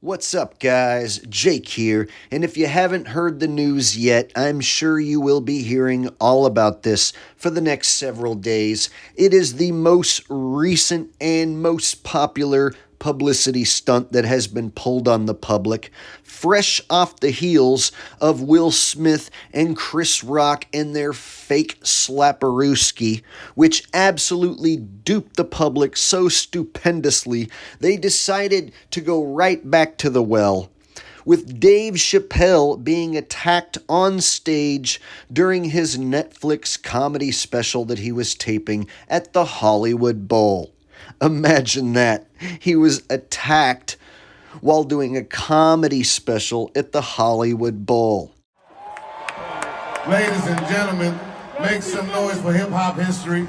What's up, guys? Jake here, and if you haven't heard the news yet, I'm sure you will be hearing all about this for the next several days. It is the most recent and most popular publicity stunt that has been pulled on the public, fresh off the heels of Will Smith and Chris Rock and their fake slapperooski, which absolutely duped the public so stupendously they decided to go right back to the well, with Dave Chappelle being attacked on stage during his Netflix comedy special that he was taping at the Hollywood Bowl. Imagine that. He was attacked while doing a comedy special at the Hollywood Bowl. Ladies and gentlemen, make some noise for hip-hop history.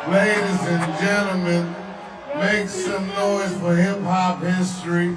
Ladies and gentlemen, make some noise for hip-hop history.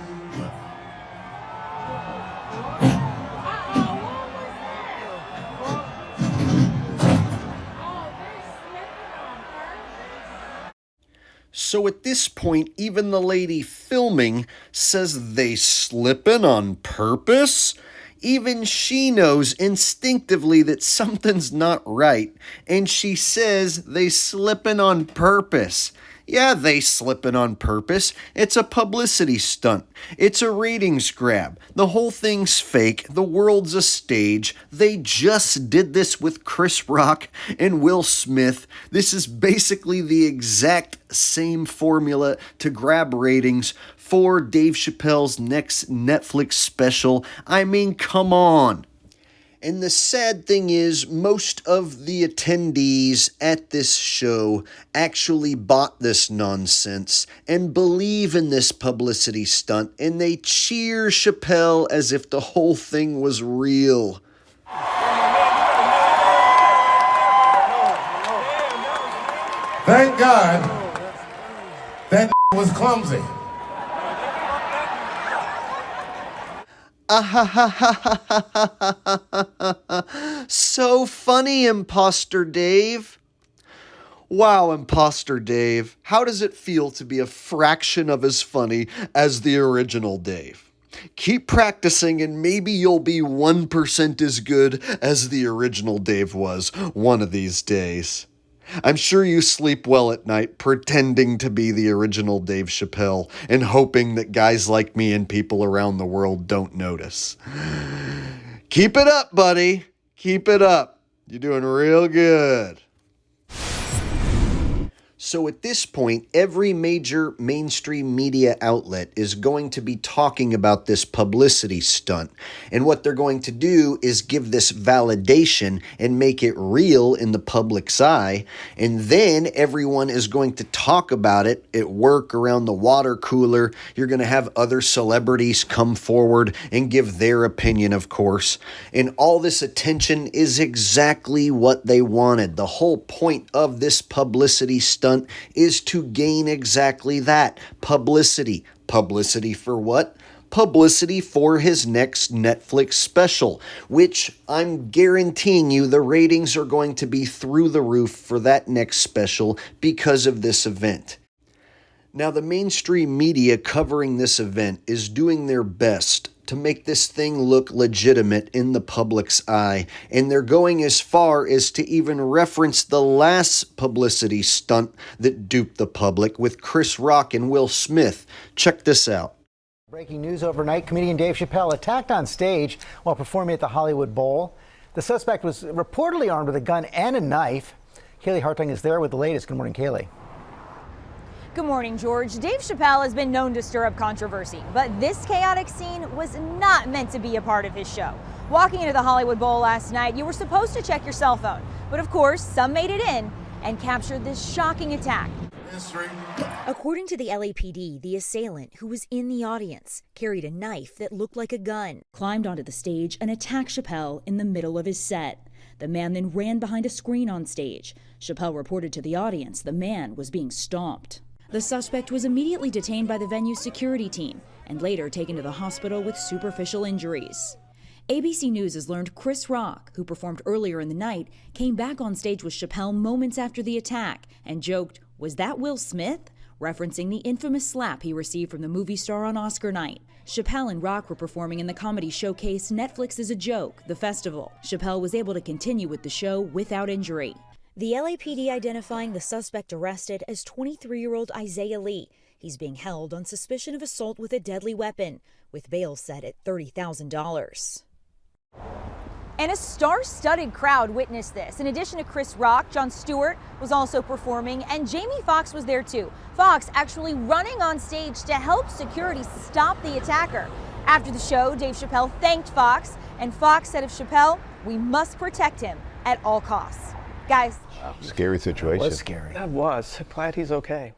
So at this point, even the lady filming says they slipping on purpose? Even she knows instinctively that something's not right, and she says they slipping on purpose. Yeah, they slipping on purpose. It's a publicity stunt. It's a ratings grab. The whole thing's fake. The world's a stage. They just did this with Chris Rock and Will Smith. This is basically the exact same formula to grab ratings for Dave Chappelle's next Netflix special. I mean, come on. And the sad thing is, most of the attendees at this show actually bought this nonsense and believe in this publicity stunt, and they cheer Chappelle as if the whole thing was real. Thank God that was clumsy. So funny, Imposter Dave. Wow, Imposter Dave. How does it feel to be a fraction of as funny as the original Dave? Keep practicing and maybe you'll be 1% as good as the original Dave was one of these days. I'm sure you sleep well at night pretending to be the original Dave Chappelle and hoping that guys like me and people around the world don't notice. Keep it up, buddy. Keep it up. You're doing real good. So at this point, every major mainstream media outlet is going to be talking about this publicity stunt. And what they're going to do is give this validation and make it real in the public's eye. And then everyone is going to talk about it at work, around the water cooler. You're going to have other celebrities come forward and give their opinion, of course. And all this attention is exactly what they wanted. The whole point of this publicity stunt is to gain exactly that, publicity. Publicity for what? Publicity for his next Netflix special, which I'm guaranteeing you the ratings are going to be through the roof for that next special because of this event. Now, the mainstream media covering this event is doing their best to make this thing look legitimate in the public's eye, and they're going as far as to even reference the last publicity stunt that duped the public with Chris Rock and Will Smith. Check this out. Breaking news overnight, comedian Dave Chappelle attacked on stage while performing at the Hollywood Bowl. The suspect was reportedly armed with a gun and a knife. Kaylee Hartung is there with the latest. Good morning, Kaylee. Good morning, George. Dave Chappelle has been known to stir up controversy, but this chaotic scene was not meant to be a part of his show. Walking into the Hollywood Bowl last night, you were supposed to check your cell phone, but of course, some made it in and captured this shocking attack. According to the LAPD, the assailant, who was in the audience, carried a knife that looked like a gun, climbed onto the stage and attacked Chappelle in the middle of his set. The man then ran behind a screen on stage. Chappelle reported to the audience the man was being stomped. The suspect was immediately detained by the venue's security team and later taken to the hospital with superficial injuries. ABC News has learned Chris Rock, who performed earlier in the night, came back on stage with Chappelle moments after the attack and joked, "Was that Will Smith?" referencing the infamous slap he received from the movie star on Oscar night. Chappelle and Rock were performing in the comedy showcase Netflix is a Joke, the festival. Chappelle was able to continue with the show without injury. The LAPD identifying the suspect arrested as 23-year-old Isaiah Lee. He's being held on suspicion of assault with a deadly weapon, with bail set at $30,000. And a star-studded crowd witnessed this. In addition to Chris Rock, Jon Stewart was also performing, and Jamie Foxx was there too. Foxx actually running on stage to help security stop the attacker. After the show, Dave Chappelle thanked Foxx, and Foxx said of Chappelle, "We must protect him at all costs." Guys. Scary situation. It was scary. That was. Glad he's okay.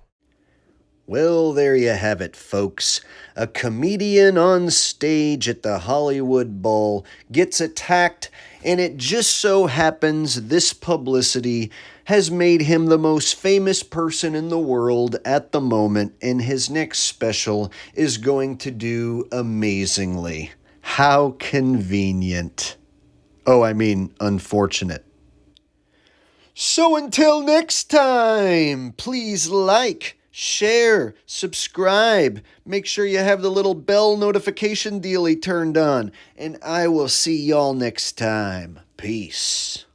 Well, there you have it, folks. A comedian on stage at the Hollywood Bowl gets attacked, and it just so happens this publicity has made him the most famous person in the world at the moment, and his next special is going to do amazingly. How convenient. Oh, I mean, unfortunate. So until next time, please like, share, subscribe. Make sure you have the little bell notification dealie turned on. And I will see y'all next time. Peace.